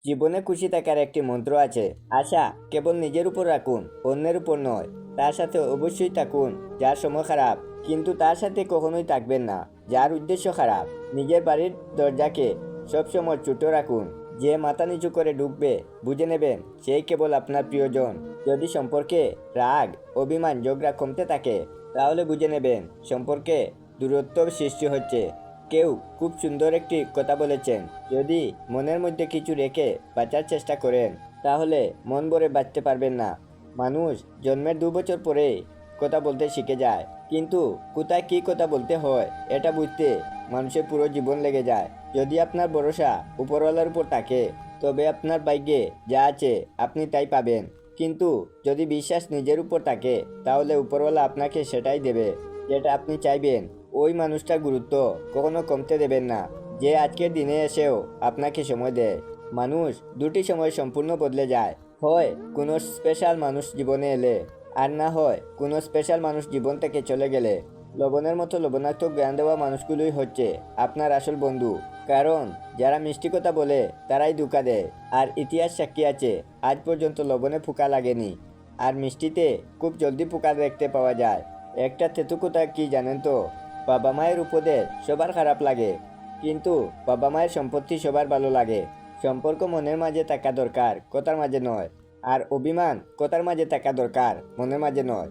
জীবনে খুশি থাকার একটি মন্ত্র আছে। আশা কেবল নিজের উপর রাখুন, অন্যের উপর নয়। তার সাথে অবশ্যই থাকুন যার সময় খারাপ, কিন্তু তার সাথে কখনোই থাকবেন না যার উদ্দেশ্য খারাপ। নিজের বাড়ির দরজাকে সবসময় ছোট রাখুন। যে মাথা নিচু করে ঢুকবে বুঝে নেবেন সেই কেবল আপনার প্রিয়জন। যদি সম্পর্কে রাগ, অভিমান, ঝগড়া কমতে থাকে তাহলে বুঝে নেবেন সম্পর্কে দূরত্ব সৃষ্টি হচ্ছে। কেউ খুব সুন্দর একটি কথা বলেছেন, যদি মনের মধ্যে কিছু রেখে বাঁচার চেষ্টা করেন তাহলে মন ভরে বাঁচতে পারবেন না। মানুষ জন্মের 2 বছর পরে কথা বলতে শিখে যায়, কিন্তু কোথায় কী কথা বলতে হয় এটা বুঝতে মানুষের পুরো জীবন লেগে যায়। যদি আপনার ভরসা উপরওয়ালার উপর থাকে তবে আপনার ভাগ্যে যা আছে আপনি তাই পাবেন। কিন্তু যদি বিশ্বাস নিজের উপর থাকে তাহলে উপরওয়ালা আপনাকে সেটাই দেবে যেটা আপনি চাইবেন। ওই মানুষটার গুরুত্ব কখনো কমতে দেবেন না, যে আজকের দিনে এসেও আপনাকে সময় দেয়। মানুষ দুটি সময় সম্পূর্ণ বদলে যায়, হয় কোনো স্পেশাল মানুষ জীবনে এলে, আর না হয় কোনো স্পেশাল মানুষ জীবন থেকে চলে গেলে। লবণের মতো লবণাক্ত জ্ঞান দেওয়া মানুষগুলোই হচ্ছে আপনার আসল বন্ধু, কারণ যারা মিষ্টি কথা বলে তারাই ধোঁকা দেয়। আর ইতিহাস সাক্ষী আছে, আজ পর্যন্ত লবণে পোকা লাগেনি, আর মিষ্টিতে খুব জলদি পোকা দেখতে পাওয়া যায়। একটা তেতু কথা কি জানেন তো, বাবা মায়ের উপদেশ সবার খারাপ লাগে, কিন্তু বাবা মায়ের সম্পত্তি সবার ভালো লাগে। সম্পর্ক মনের মাঝে থাকা দরকার, কথার মাঝে নয়। আর অভিমান কথার মাঝে থাকা দরকার, মনের মাঝে নয়।